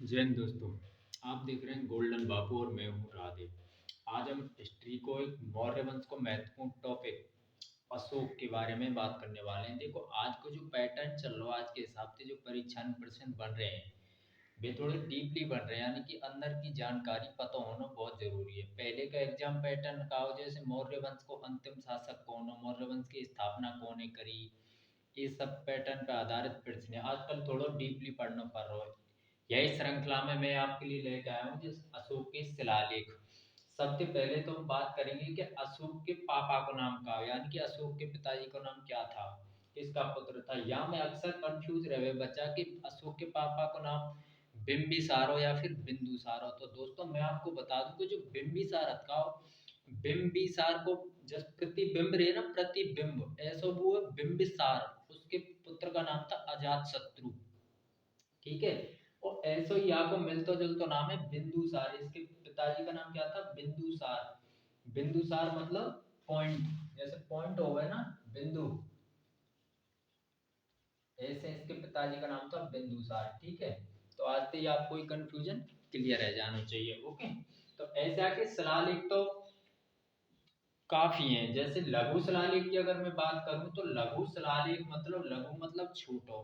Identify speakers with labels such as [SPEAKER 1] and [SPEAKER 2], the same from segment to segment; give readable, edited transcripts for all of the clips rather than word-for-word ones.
[SPEAKER 1] जय हिंद दोस्तों। आप देख रहे हैं गोल्डन बापू और मैं हूँ राधे। आज हम हिस्ट्री को एक मौर्य वंश को महत्वपूर्ण टॉपिक अशोक के बारे में बात करने वाले हैं। देखो, आज को जो पैटर्न चल रहा है, आज के हिसाब से जो परीक्षा में प्रश्न बन रहे हैं वे थोड़े डीपली बन रहे हैं, यानी कि अंदर की जानकारी पता होना बहुत जरूरी है। पहले का एग्जाम पैटर्न का हो, जैसे मौर्य वंश को अंतिम शासक कौन हो, मौर्य वंश की स्थापना कौन ने करी, ये सब पैटर्न पर आधारित प्रश्न है। आजकल थोड़ा डीपली पढ़ना पड़ रहा है। यही श्रृंखला में मैं आपके लिए लेकर आया हूँ जिस अशोक के शिलालेख। सबसे पहले तो हम बात करेंगे कि अशोक के पापा को नाम क्या है, यानी कि अशोक के पिताजी का नाम क्या था, किसका पुत्र था। या मैं अक्सर कंफ्यूज रहे बच्चा कि अशोक के पापा को नाम बिंबिसार हो या फिर बिंदुसार हो। तो दोस्तों मैं आपको बता दूं कि जो बिंबिसार था, बिंबिसार को जस प्रतिबिंब रहे ना, प्रतिबिंब ऐसा वो है बिंबिसार, उसके पुत्र का नाम था अजात शत्रु। ठीक है। और ऐसो ही यहाँ को मिलता जुलता नाम है बिंदुसार। इसके पिताजी का नाम क्या था? बिंदुसार। बिंदुसार मतलब पॉइंट, जैसे पॉइंट हो गए ना, बिंदु, ऐसे इसके पिताजी का नाम था बिंदुसार। ठीक है। तो आज से ही आपको कंफ्यूजन क्लियर है जाना चाहिए। ओके। तो ऐसे आके शिलालेख तो काफी हैं। जैसे लघु शिलालेख की अगर मैं बात करूं तो लघु शिलालेख मतलब लघु मतलब छोटो,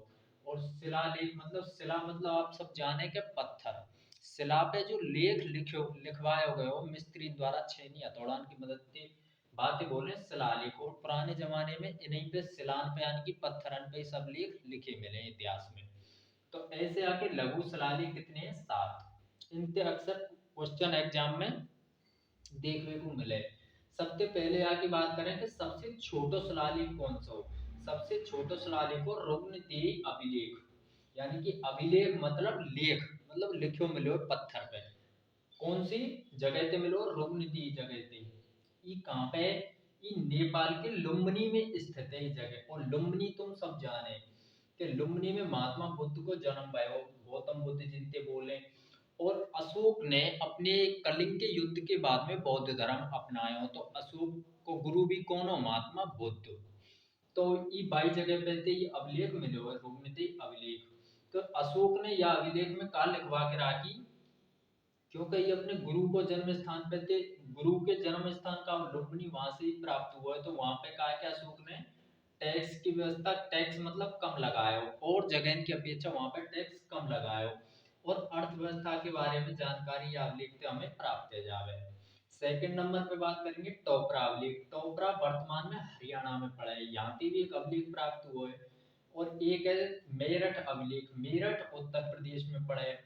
[SPEAKER 1] और शिलालेख मतलब शिला मतलब आप सब जाने के पत्थर। शिला पे जो लेख लिखवाए गए हो मिस्त्री द्वारा छेनी हथौड़ा की मदद से, बातें बोले शिलालेख। और पुराने जमाने में इन्हीं पे शिलान पे यानी कि पत्थरन पे सब लेख लिखे मिले हैं इतिहास में। तो ऐसे आके लघु शिलालेख कितने हैं? 7। इनसे अक्सर क्वेश्चन एग्जाम में देखने को मिले। सबसे पहले आके बात करें कि सबसे छोटा शिलालेख कौन सा हो। सबसे छोटा शिलालेख हो रुग्णतेय अभिलेख, यानी कि अभिलेख मतलब लेख, मतलब लिखो मिलो पत्थर पे। कौन सी जगह पे मिलो? रुग्णतेय जगह पे। ये कहाँ पे है? ये नेपाल के लुम्बिनी में स्थित है ये जगह। और लुम्बिनी तुम सब जाने कि लुम्बिनी में महात्मा बुद्ध को जन्म भयो, गौतम बुद्ध जिनके बोले। और अशोक ने अपने कलिंग के युद्ध के बाद में बौद्ध धर्म अपनाया हो, तो अशोक को गुरु भी कौन हो? महात्मा बुद्ध। तो ये 22 जगह पे थे ये अभिलेख मिले हुए, रुग्णते अभिलेख। तो अशोक ने यह अभिलेख में काल लिखवा के राखी, क्योंकि ये अपने गुरु को जन्म स्थान पे थे। गुरु के जन्म स्थान का लुम्बिनी वहां से ही प्राप्त हुआ है। तो वहां पे कहा कि अशोक ने टैक्स की व्यवस्था, टैक्स मतलब कम लगाया हो, और जगह की अपेक्षा वहां पे टैक्स कम लगाया हो। और अर्थव्यवस्था के बारे में जानकारी या अभिलेख से हमें प्राप्त है जावे। सेकंड नंबर पे बात करेंगे टोपरा अभिलेख। टोपरा वर्तमान में हरियाणा में पड़ा है, यहाँ पे भी एक अभिलेख प्राप्त हुआ है। और एक है मेरठ अभिलेख, मेरठ उत्तर प्रदेश में पड़ा है।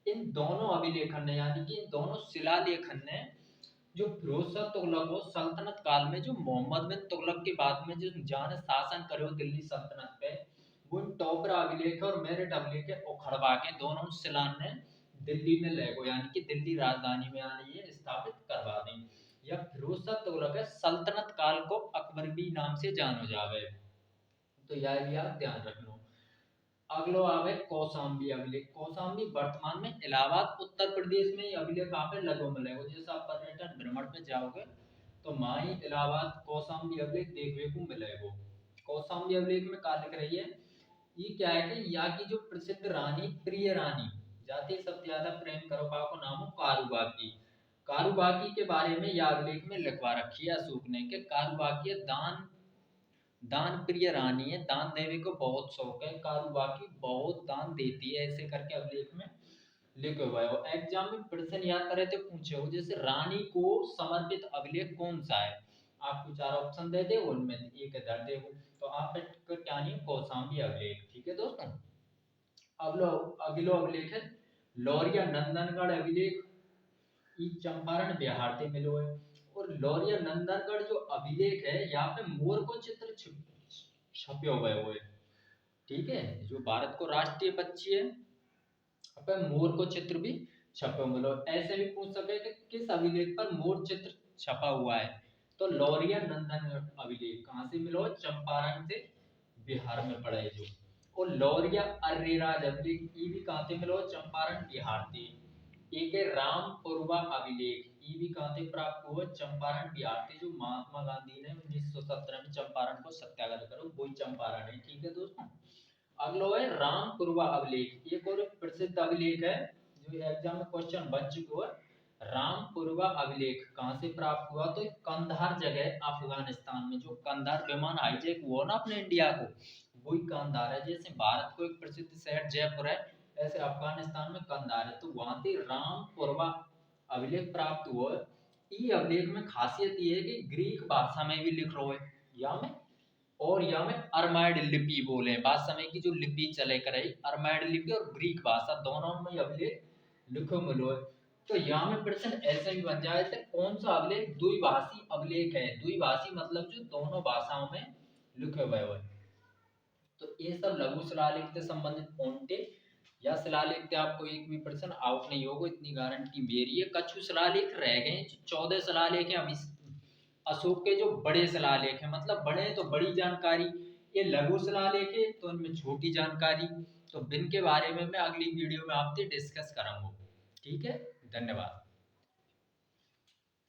[SPEAKER 1] इन दोनों अभिलेखन ने, यानी कि इन दोनों शिलालेखन ने जो फिरोज शाह तुगलक हो सल्तनत काल में, जो मोहम्मद बिन तुगलक के बाद में जो जाने शासन करे हो दिल्ली सल्तनत पे, वो इन टोपरा अभिलेख और मेरठ अभिलेख है उखड़वा के दोनों शिलान ने दिल्ली में ले गो, यानी कि दिल्ली राजधानी में आने ये स्थापित करवा दी। या फिरोज शाह तुगलक है सल्तनत काल को अकबरवी नाम से जानो जावे। तो यह भी आप ध्यान रखना। अगलो आवे कौशाम्बी अभिलेख। कौशाम्बी वर्तमान में इलाहाबाद उत्तर प्रदेश में ये अभिलेख कहाँ पे लगो मिलेगा। जैसे आप पर्यटन भ्रमण पे जाओगे तो वहाँ ही इलाहाबाद कौशाम्बी अभिलेख देखने को मिलेगा। कौशाम्बी अभिलेख में क्या लिख रही है? ये क्या है कि यहाँ की जो प्रसिद्ध रानी, प्रिय रानी, जाति सबसे ज्यादा प्रेम करो को नाम हो कारूबाकी। कारूबाकी के बारे में यह अभिलेख में लिखवा रखी है अशोक ने कि कारूबाकी दान दान प्रिय रानी है, दान देने को बहुत शौक है, कारुबाकी बहुत दान देती है, ऐसे करके अभिलेख में लिखे हुआ है। और एग्जाम में प्रश्न याद तरह से पूछे हो, जैसे रानी को समर्पित अभिलेख कौन सा है? आपको 4 ऑप्शन दे दे, उनमें एक इधर दे। तो आप क्या नहीं, कौशाम्बी अभिलेख। ठीक है दोस्तों। अगलो अगलो अभिलेख है लौरिया नंदनगढ़ अभिलेख। ये चंपारण बिहार से मिलो है। और लौरिया नंदनगढ़ जो अभिलेख है, यहाँ पे मोर को चित्र छपे हुए हुए। ठीक है। जो भारत को राष्ट्रीय पक्षी है, पे मोर को चित्र भी छपे हुए। मतलब ऐसे भी पूछ सके कि किस अभिलेख पर मोर चित्र छपा हुआ है। तो लौरिया नंदन अभिलेख कहाँ से मिलो? चंपारण से बिहार में पड़ा है जो। और लौरिया अर्रेराज अभिलेख ये भी कहाँ से मिलो? चंपारण बिहार से। एक है रामपुरवा अभिलेख, ये भी कहाँ से प्राप्त हुआ? चंपारण बिहार से। जो महात्मा गांधी ने 1917 में चंपारण को सत्याग्रह करो, वही चंपारण है। ठीक है दोस्तों। अगला है रामपुरवा अभिलेख। एक और प्रसिद्ध अभिलेख है जो एग्जाम में क्वेश्चन बन चुके हो, रामपुरवा अभिलेख कहाँ से प्राप्त हुआ? तो कंधार जगह अफगानिस्तान में, जो कंधार विमान हाईजैक हुआ ना अपने इंडिया को, वही कंधार है। जैसे भारत को एक प्रसिद्ध शहर जयपुर है, ऐसे अफगानिस्तान में कंधार है, तो वहां से रामपुरवा अभिलेख प्राप्त हुआ है। ये अभिलेख में खासियत ये है कि ग्रीक भाषा में भी लिख रहा है या में, और या में अरमाइड लिपि बोले, बात समय की जो लिपि चले करे, अरमाइड लिपि और ग्रीक भाषा दोनों में अभिलेख लिखो मिलो है। तो यहाँ में प्रश्न ऐसे भी बन जाए थे, कौन सा अभिलेख द्विभाषी अभिलेख है? द्विभाषी मतलब जो दोनों भाषाओं में लिखे हुए हुए। तो ये सब लघु शिलालेख से संबंधित पॉइंट है, या शिलालेख से आपको एक भी प्रश्न आउट नहीं होगा, इतनी गारंटी मेरी है। कछु शिलालेख रह गए, 14 शिलालेख हैं अभी अशोक के, जो बड़े शिलालेख हैं, मतलब बड़े हैं तो बड़ी जानकारी, ये लघु शिलालेख है तो इनमें छोटी जानकारी। तो इनके बारे में मैं अगली वीडियो में आपसे डिस्कस करूंगा। ठीक है, धन्यवाद।